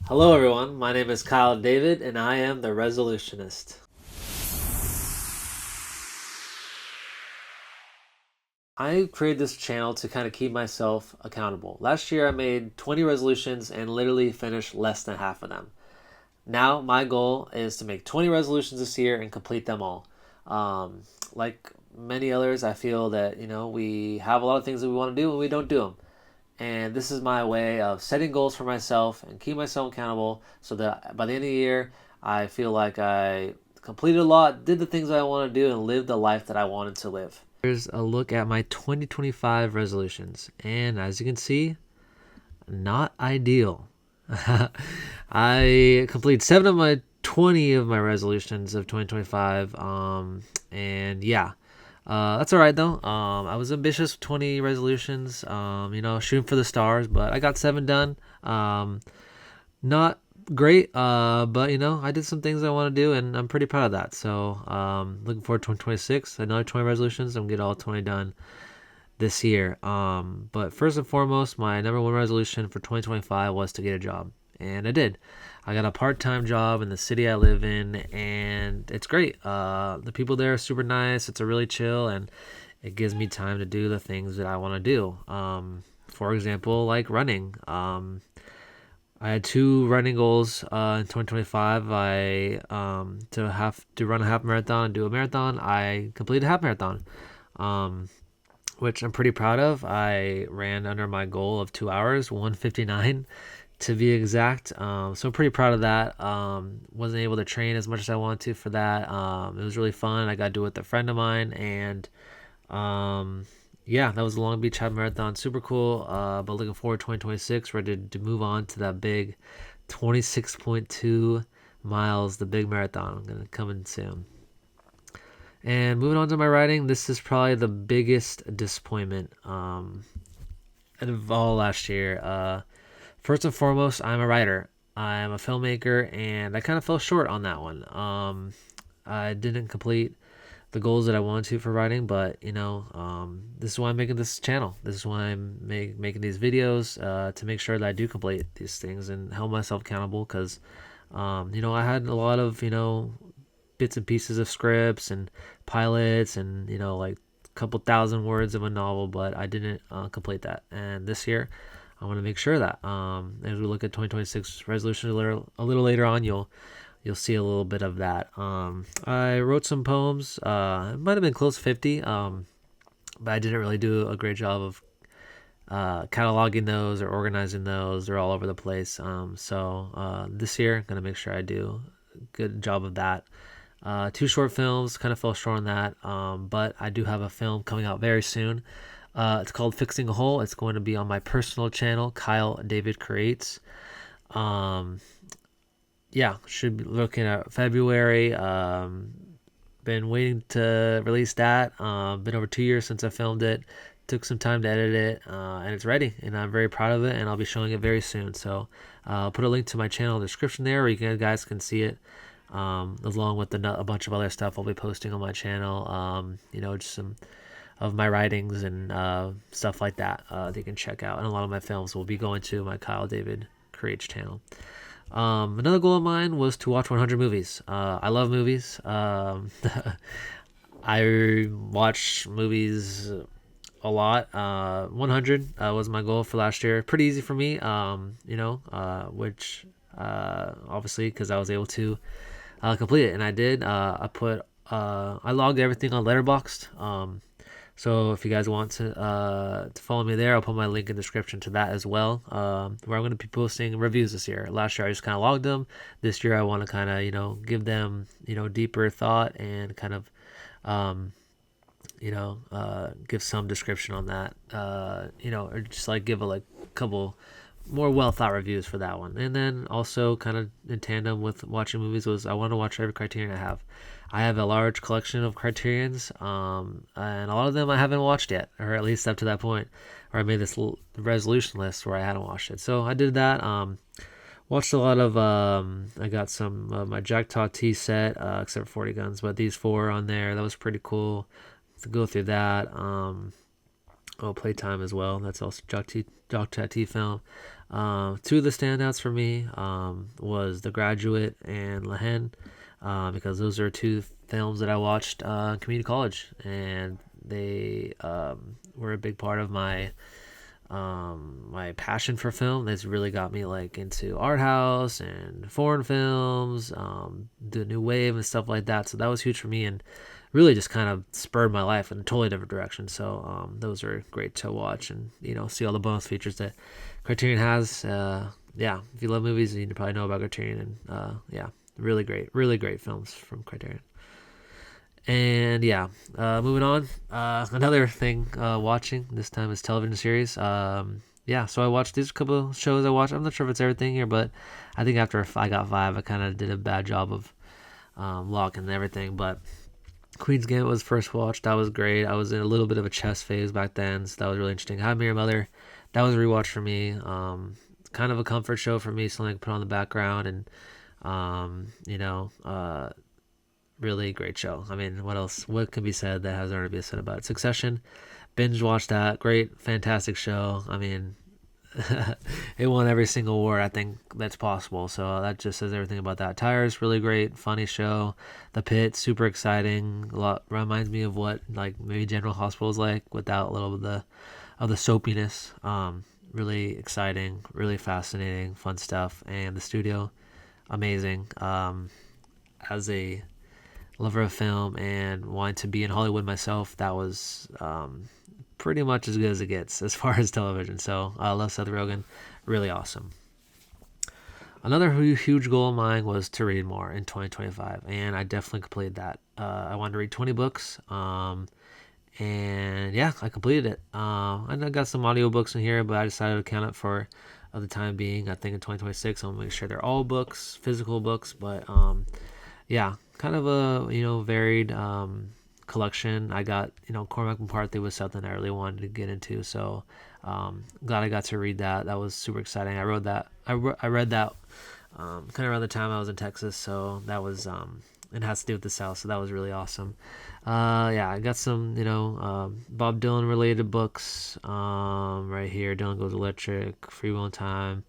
Hello, everyone. My name is Kyle David, and I am the Resolutionist. I created this channel to kind of keep myself accountable. Last year, I made 20 resolutions and literally finished less than half of them. Now, my goal is to make 20 resolutions this year and complete them all. Like many others, I feel that, we have a lot of things that we want to do and we don't do them. And this is my way of setting goals for myself and keep myself accountable so that by the end of the year, I feel like I completed a lot, did the things that I want to do, and lived the life that I wanted to live. Here's a look at my 2025 resolutions. And as you can see, not ideal. I completed 7 of my 20 of my resolutions of 2025. And yeah, that's all right though. I was ambitious with 20 resolutions. Shooting for the stars, but I got 7 done. Not great, but I did some things I want to do, and I'm pretty proud of that. So, looking forward to 2026. Another 20 resolutions. I'm gonna get all 20 done this year. But first and foremost, my number one resolution for 2025 was to get a job, and I did. I got a part-time job in the city I live in, and it's great. The people there are super nice. It's a really chill, and it gives me time to do the things that I want to do. For example, like running. I had 2 running goals in 2025. I to run a half marathon and do a marathon. I completed a half marathon. Um, which I'm pretty proud of. I ran under my goal of 2 hours, 1:59 to be exact. So I'm pretty proud of that. Wasn't able to train as much as I wanted to for that. It was really fun. I got to do it with a friend of mine, and um, yeah, that was the Long Beach Half Marathon. Super cool. But looking forward to 2026, ready to move on to that big 26.2 miles, the big marathon. I'm gonna come in soon. And moving on to my writing, this is probably the biggest disappointment of all last year. First and foremost, I'm a writer. I'm a filmmaker, and I kind of fell short on that one. I didn't complete the goals that I wanted to for writing, but this is why I'm making this channel. This is why I'm making these videos to make sure that I do complete these things and hold myself accountable. Because I had a lot of bits and pieces of scripts and pilots and like a couple thousand words of a novel, but I didn't complete that. And this year I want to make sure that as we look at 2026 resolution a little later on, you'll see a little bit of that. I wrote some poems. It might have been close to 50, but I didn't really do a great job of cataloging those or organizing those. They're all over the place. So this year I'm gonna make sure I do a good job of that. 2 short films, kind of fell short on that, but I do have a film coming out very soon. It's called Fixing a Hole. It's going to be on my personal channel, Kyle David Creates. Um, yeah, should be looking at February. Been waiting to release that. Been over 2 years since I filmed it. Took some time to edit it, and it's ready, and I'm very proud of it, and I'll be showing it very soon. So I'll put a link to my channel in the description there where you guys can see it, along with a bunch of other stuff I'll be posting on my channel. Just some of my writings and stuff like that that you can check out. And a lot of my films will be going to my Kyle David Creates channel. Another goal of mine was to watch 100 movies. I love movies. I watch movies a lot. 100 was my goal for last year. Pretty easy for me, which obviously because I was able to complete it, and I did. I logged everything on Letterboxd. So if you guys want to follow me there, I'll put my link in the description to that as well. Where I'm going to be posting reviews this year. Last year I just kind of logged them. This year I want to kind of give them deeper thought and kind of give some description on that. Or just like give a couple more well thought reviews for that one. And then also kind of in tandem with watching movies was I want to watch every Criterion I have. I have a large collection of Criterions, and a lot of them I haven't watched yet, or at least up to that point where I made this resolution list where I hadn't watched it. So I did that. Watched a lot of. I got some of my Jack T set, except for 40 Guns, but these 4 on there. That was pretty cool to go through that. Playtime as well. That's also Jock T film. Two of the standouts for me was The Graduate and Lehen, because those are two films that I watched in community college, and they were a big part of my passion for film. That's really got me like into art house and foreign films, the new wave and stuff like that. So that was huge for me, and really just kind of spurred my life in a totally different direction. So those are great to watch, and see all the bonus features that Criterion has. Yeah, if you love movies, you probably know about Criterion, and yeah, really great films from Criterion. And yeah, moving on. Another thing watching this time is television series. Yeah, so I watched these couple shows I watched. I'm not sure if it's everything here, but I think after I got five, I kind of did a bad job of locking everything. But Queen's Gambit was first watched. That was great. I was in a little bit of a chess phase back then, so that was really interesting. How I Met Your Mother, that was a rewatch for me. Kind of a comfort show for me, something I could put on the background, and really great show. I mean, what else? What can be said that has already been said about it? Succession, binge watched that. Great, fantastic show. I mean, it won every single award I think that's possible. So that just says everything about that. Tires, really great, funny show. The Pit, super exciting. A lot reminds me of what like maybe General Hospital is like without a little bit of the soapiness. Really exciting, really fascinating, fun stuff. And the studio, amazing. As a lover of film and wanting to be in Hollywood myself, that was pretty much as good as it gets as far as television. So I love Seth Rogen, really awesome. Another huge goal of mine was to read more in 2025, and I definitely completed that. I wanted to read 20 books, and yeah, I completed it. I got some audiobooks in here, but I decided to count it for the time being. I think in 2026, I'm gonna make sure they're all books, physical books, but yeah, kind of a varied collection. I got Cormac McCarthy was something I really wanted to get into, so glad I got to read that. That was super exciting. I wrote that. I read that kind of around the time I was in Texas, so that was it has to do with the South, so that was really awesome. Yeah, I got some Bob Dylan related books right here. Dylan Goes Electric, Free Will in Time,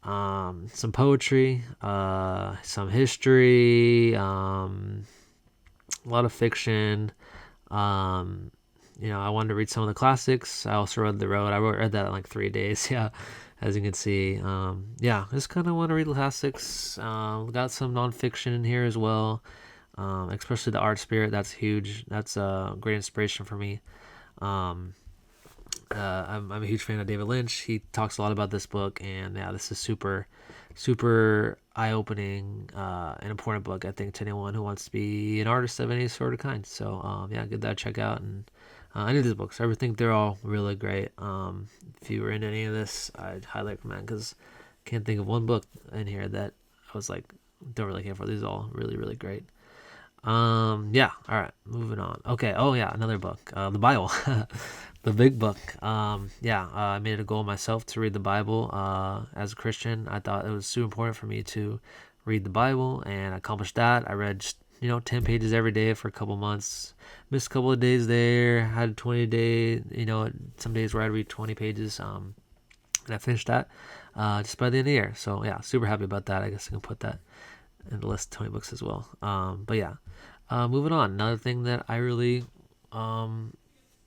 some poetry, some history, a lot of fiction. Um, I wanted to read some of the classics. I also read The Road. I read that in like 3 days. Yeah, as you can see. Yeah, I just kind of want to read the classics. Got some nonfiction in here as well, especially the Art Spirit. That's huge. That's a great inspiration for me. Um, I'm a huge fan of David Lynch. He talks a lot about this book, and yeah, this is super eye-opening and important book, I think, to anyone who wants to be an artist of any sort of kind. So yeah, give that a check out. And any of these books, I think they're all really great. If you were into any of this, I'd highly recommend, because I can't think of one book in here that I was like, don't really care for. These are all really great. Yeah, all right, moving on. Okay, oh yeah, another book, the Bible. The big book. Yeah, I made it a goal myself to read the Bible. As a Christian, I thought it was super important for me to read the Bible, and I accomplished that. I read just 10 pages every day for a couple months. Missed a couple of days there. Had a 20-day, some days where I'd read 20 pages. And I finished that just by the end of the year. So yeah, super happy about that. I guess I can put that in the list of 20 books as well. But yeah, moving on. Another thing that I really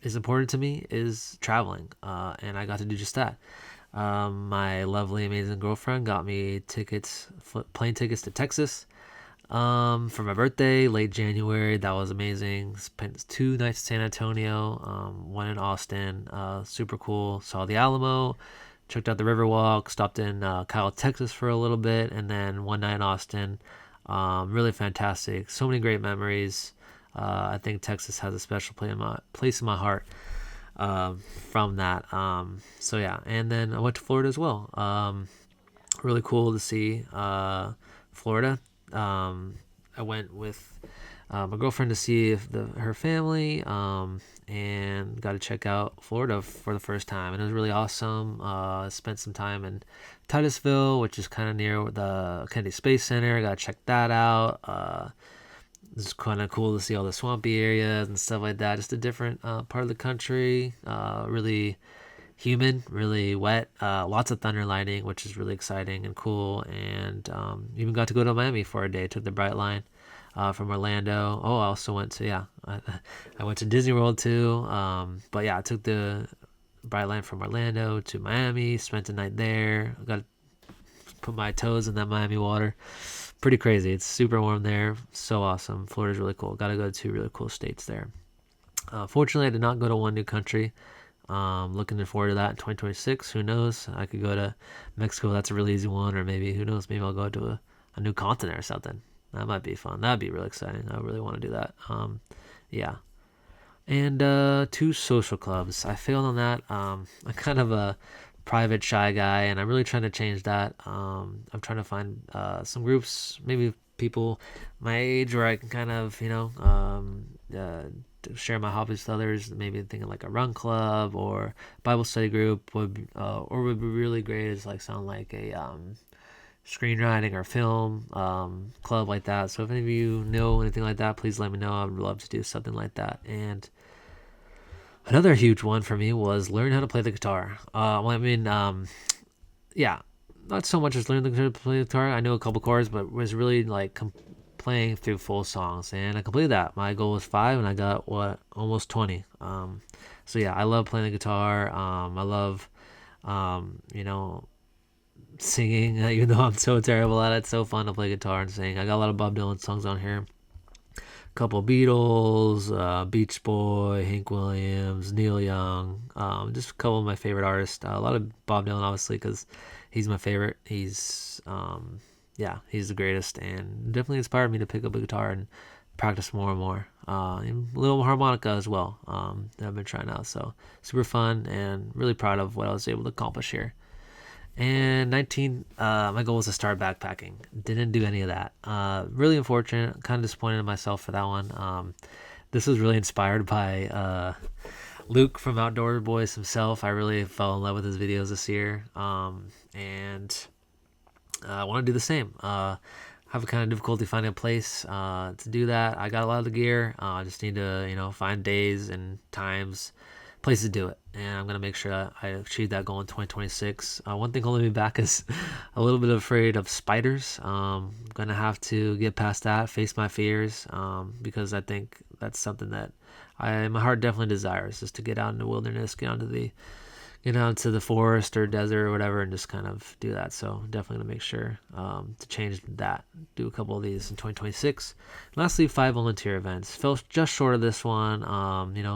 is important to me is traveling, and I got to do just that. My lovely, amazing girlfriend got me plane tickets to Texas, for my birthday, late January. That was amazing. Spent 2 nights in San Antonio, one in Austin. Super cool. Saw the Alamo, checked out the Riverwalk, stopped in Kyle, Texas for a little bit, and then one night in Austin. Really fantastic. So many great memories. I think Texas has a special place in my heart from that. So yeah, and then I went to Florida as well. Really cool to see Florida. I went with my girlfriend to see if her family, and got to check out Florida for the first time, and it was really awesome. Spent some time in Titusville, which is kind of near the Kennedy Space Center. I got to check that out. It's kind of cool to see all the swampy areas and stuff like that. Just a different part of the country. Really humid, really wet, lots of thunder lightning, which is really exciting and cool. And even got to go to Miami for a day. Took the Bright Line from Orlando. Oh, I also went to I went to Disney World too. But yeah, I took the Bright Line from Orlando to Miami. Spent the night there. Got to put my toes in that Miami water. Pretty crazy. It's super warm there. So awesome. Florida's really cool. Got to go to two really cool states there. Fortunately, I did not go to one new country. Looking forward to that in 2026. Who knows? I could go to Mexico. That's a really easy one. Or maybe, who knows? Maybe I'll go to a new continent or something. That might be fun. That'd be really exciting. I really want to do that. Yeah. And two social clubs. I failed on that. I'm kind of a private, shy guy, and I'm really trying to change that. I'm trying to find some groups, maybe people my age, where I can kind of, to share my hobbies with others. Maybe thinking like a run club or Bible study group would be really great. Is like sound like a screenwriting or film club like that. So if any of you know anything like that, please let me know. I would love to do something like that. And another huge one for me was learn how to play the guitar. Yeah, not so much as learning to play the guitar. I know a couple chords, but was really like playing through full songs, and I completed that. My goal was 5, and I got almost 20. So yeah, I love playing the guitar. I love, you know, singing. Even though I'm so terrible at it, it's so fun to play guitar and sing. I got a lot of Bob Dylan songs on here. Couple Beatles, Beach Boy, Hank Williams, Neil Young, just a couple of my favorite artists. A lot of Bob Dylan, obviously, because he's my favorite. He's the greatest, and definitely inspired me to pick up a guitar and practice more and more. And a little harmonica as well that I've been trying out. So super fun, and really proud of what I was able to accomplish here. And 19, my goal was to start backpacking. Didn't do any of that. Really unfortunate. Kind of disappointed in myself for that one. This was really inspired by Luke from Outdoor Boys himself. I really fell in love with his videos this year. And I want to do the same. Have a kind of difficulty finding a place to do that. I got a lot of the gear. I just need to, find days and times, places to do it. And I'm going to make sure that I achieve that goal in 2026. One thing holding me back is a little bit afraid of spiders. I'm going to have to get past that, face my fears, because I think that's something that my heart definitely desires, is to get out in the wilderness, get out into the forest or desert or whatever, and just kind of do that. So definitely going to make sure to change that, do a couple of these in 2026. Lastly, 5 volunteer events. Fell just short of this one,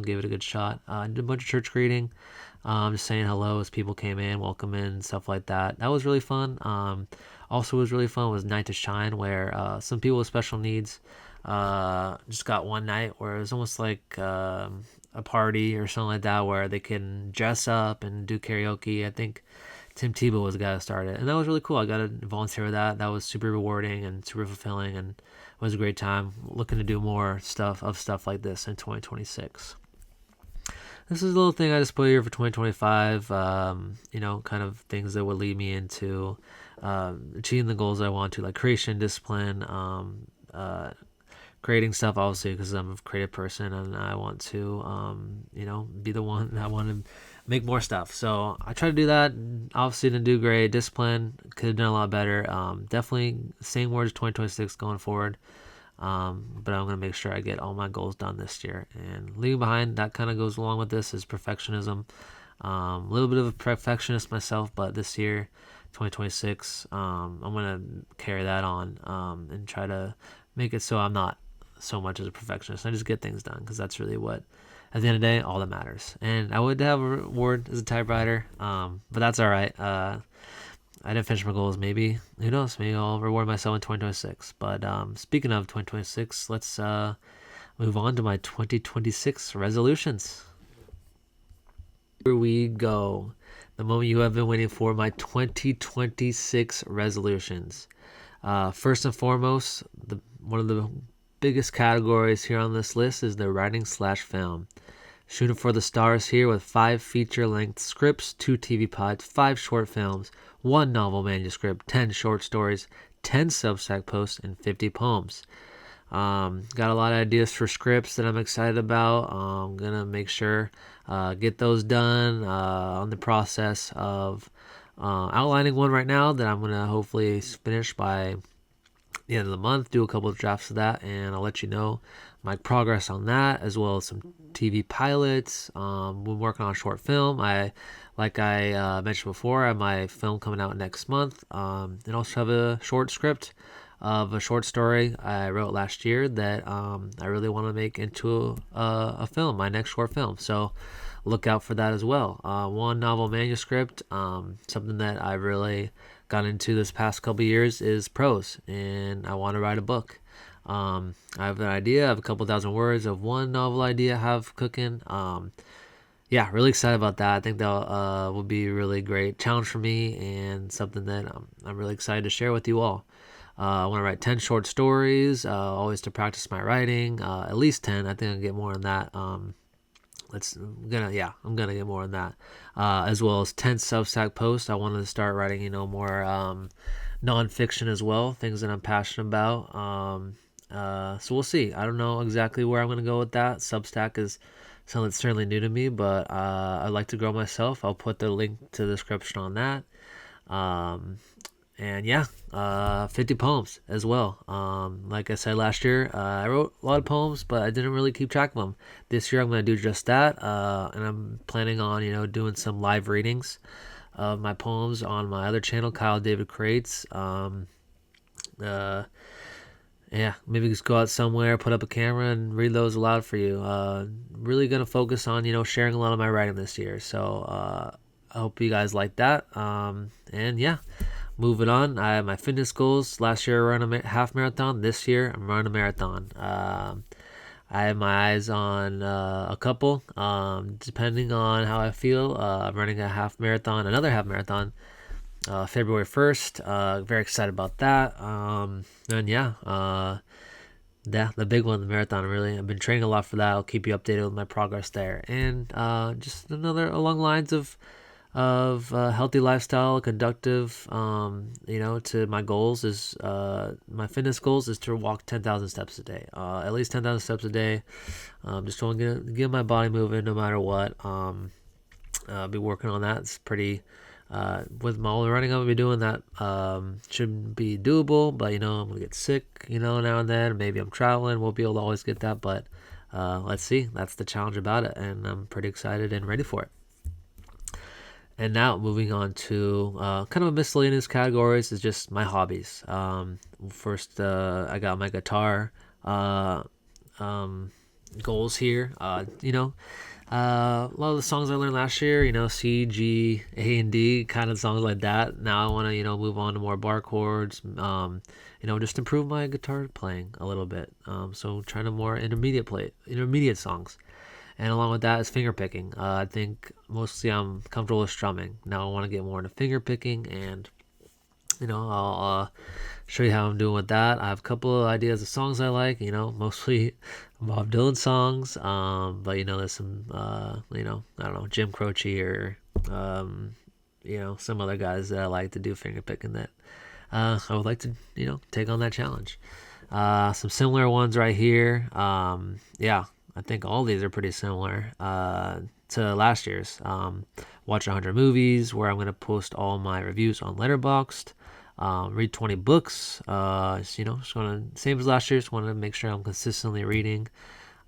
gave it a good shot. Did a bunch of church greeting, just saying hello as people came in, welcome in, stuff like that. That was really fun. Also was really fun was Night to Shine, where some people with special needs just got one night where it was almost like a party or something like that, where they can dress up and do karaoke. I think Tim Tebow was the guy that started, and that was really cool. I got to volunteer with that. That was super rewarding and super fulfilling, and it was a great time. Looking to do more stuff like this in 2026. This is a little thing I just put here for 2025. Kind of things that would lead me into achieving the goals I want to, like creation, discipline, creating stuff, obviously, because I'm a creative person and I want to be the one that want to make more stuff. So I try to do that. Obviously didn't do great. Discipline, could have done a lot better. Definitely same words 2026 going forward. But I'm going to make sure I get all my goals done this year. And leaving behind, that kind of goes along with this, is perfectionism. A little bit of a perfectionist myself, but this year, 2026, I'm going to carry that on and try to make it so I'm not so much as a perfectionist. I just get things done, because that's really what, at the end of the day, all that matters. And I would have a reward as a typewriter, but that's all right. I didn't finish my goals. Maybe, who knows, maybe I'll reward myself in 2026. But speaking of 2026, let's move on to my 2026 resolutions. Here we go. The moment you have been waiting for, my 2026 resolutions. First and foremost, one of the biggest categories here on this list is the writing/film. Shooting for the stars here with 5 feature-length scripts, 2 TV pods, 5 short films, 1 novel manuscript, 10 short stories, 10 Substack posts, and 50 poems. Got a lot of ideas for scripts that I'm excited about. I'm gonna make sure get those done. On the process of outlining one right now that I'm gonna hopefully finish by the end of the month. Do a couple of drafts of that, and I'll let you know my progress on that, as well as some TV pilots. We're working on a short film. Like I mentioned before, I have my film coming out next month, and also have a short script of a short story I wrote last year that I really want to make into a film, my next short film. So look out for that as well. One novel manuscript, something that I really got into this past couple years is prose, and I want to write a book. I have an idea. I have a couple thousand words of one novel idea I have cooking. Yeah, really excited about that. I think that will be a really great challenge for me and something that I'm really excited to share with you all. I want to write 10 short stories, always to practice my writing, at least 10. I think I'll get more than that. I'm gonna get more on that, as well as 10 Substack posts. I wanted to start writing, more nonfiction as well, things that I'm passionate about. So we'll see. I don't know exactly where I'm gonna go with that. Substack is something that's certainly new to me, but I'd like to grow myself. I'll put the link to the description on that. Um, and yeah, 50 poems as well. Like I said last year, I wrote a lot of poems, but I didn't really keep track of them. This year I'm going to do just that, and I'm planning on doing some live readings of my poems on my other channel, Kyle David Creates. Uh, yeah, maybe just go out somewhere, put up a camera, and read those aloud for you. Really gonna focus on sharing a lot of my writing this year. So I hope you guys like that. And yeah, moving on. I have my fitness goals. Last year I ran a half marathon. This year I'm running a marathon. I have my eyes on a couple. Depending on how I feel, I'm running a half marathon, another half marathon, February 1st. Very excited about that. And yeah, the big one, the marathon. Really, I've been training a lot for that. I'll keep you updated with my progress there. And just another along lines of healthy lifestyle, conductive. To my goals is my fitness goals is to walk 10,000 steps a day. At least 10,000 steps a day. Just want to get my body moving no matter what. I'll be working on that. It's pretty. With my old running, I'm gonna be doing that. Shouldn't be doable, but I'm gonna get sick, now and then. Maybe I'm traveling, won't be able to always get that, but let's see. That's the challenge about it, and I'm pretty excited and ready for it. And now moving on to kind of a miscellaneous categories is just my hobbies. First, I got my guitar goals here. A lot of the songs I learned last year, C, G, A, and D, kind of songs like that. Now I want to, move on to more bar chords, just improve my guitar playing a little bit. So trying to more intermediate songs. And along with that is finger picking. I think mostly I'm comfortable with strumming. Now I want to get more into finger picking, and I'll show you how I'm doing with that. I have a couple of ideas of songs I like. Mostly Bob Dylan songs. But there's some I don't know, Jim Croce or some other guys that I like to do finger picking that I would like to take on that challenge. Some similar ones right here. Yeah. I think all these are pretty similar to last year's. Watch 100 movies, where I'm going to post all my reviews on Letterboxd. Read 20 books. Just want to, same as last year, just want to make sure I'm consistently reading.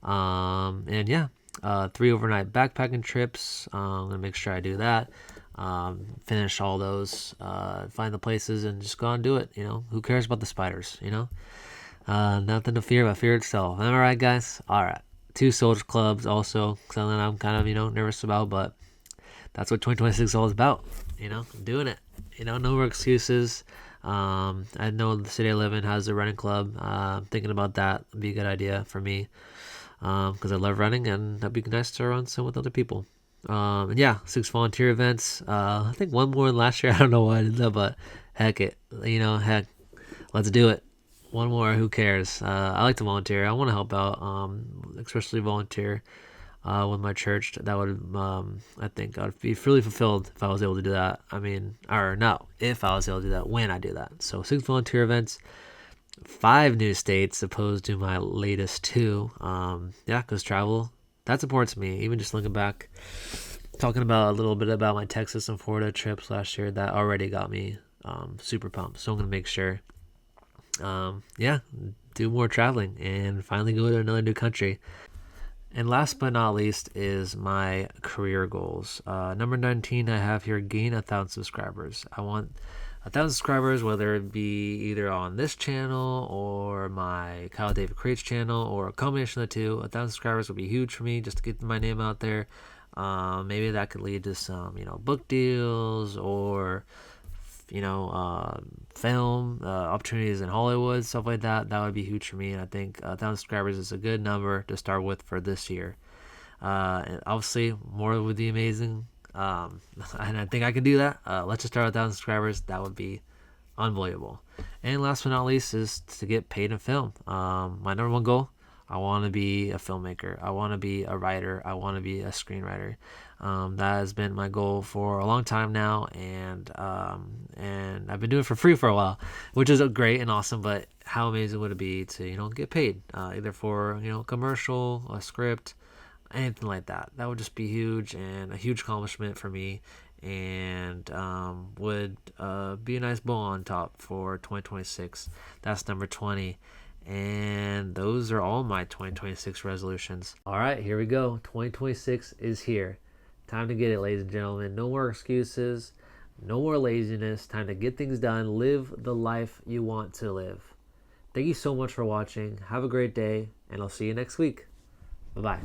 And yeah, 3 overnight backpacking trips. I'm going to make sure I do that. Finish all those, find the places, and just go and do it. Who cares about the spiders, Nothing to fear but fear itself. Am I right, guys? All right. 2 Soldier Clubs also, something I'm kind of, nervous about, but that's what 2026 is all about. I'm doing it. No more excuses. I know the city I live in has a running club. I'm thinking about that. It'd be a good idea for me because I love running, and that'd be nice to run some with other people. And yeah, 6 volunteer events. I think one more than last year. I don't know why I did that, but heck let's do it. One more, who cares? I like to volunteer. I want to help out, especially volunteer with my church. That would, I think I'd be really fulfilled if I was able to do that. If I was able to do that, when I do that. So 6 volunteer events, 5 new states opposed to my latest two. Yeah, because travel, that's important to me. Even just looking back, talking about a little bit about my Texas and Florida trips last year, that already got me super pumped. So I'm going to make sure, yeah, do more traveling and finally go to another new country. And last but not least is my career goals. Number 19, I have here gain 1,000 subscribers. I want 1,000 subscribers, whether it be either on this channel or my Kyle David Creates channel or a combination of the two. 1,000 subscribers would be huge for me just to get my name out there. Maybe that could lead to some, book deals or film opportunities in Hollywood, stuff like that. That would be huge for me. And I think 1,000 subscribers is a good number to start with for this year. And obviously, more would be amazing. And I think I can do that. Let's just start with 1,000 subscribers. That would be unbelievable. And last but not least is to get paid in film. My number one goal, I want to be a filmmaker. I want to be a writer. I want to be a screenwriter. That has been my goal for a long time now, and I've been doing it for free for a while, which is great and awesome. But how amazing would it be to get paid either for commercial, a script, anything like that? That would just be huge and a huge accomplishment for me, and would be a nice bow on top for 2026. That's number 20. And those are all my 2026 resolutions. All right, here we go. 2026 is here. Time to get it, ladies and gentlemen. No more excuses. No more laziness. Time to get things done. Live the life you want to live. Thank you so much for watching. Have a great day, and I'll see you next week. Bye bye.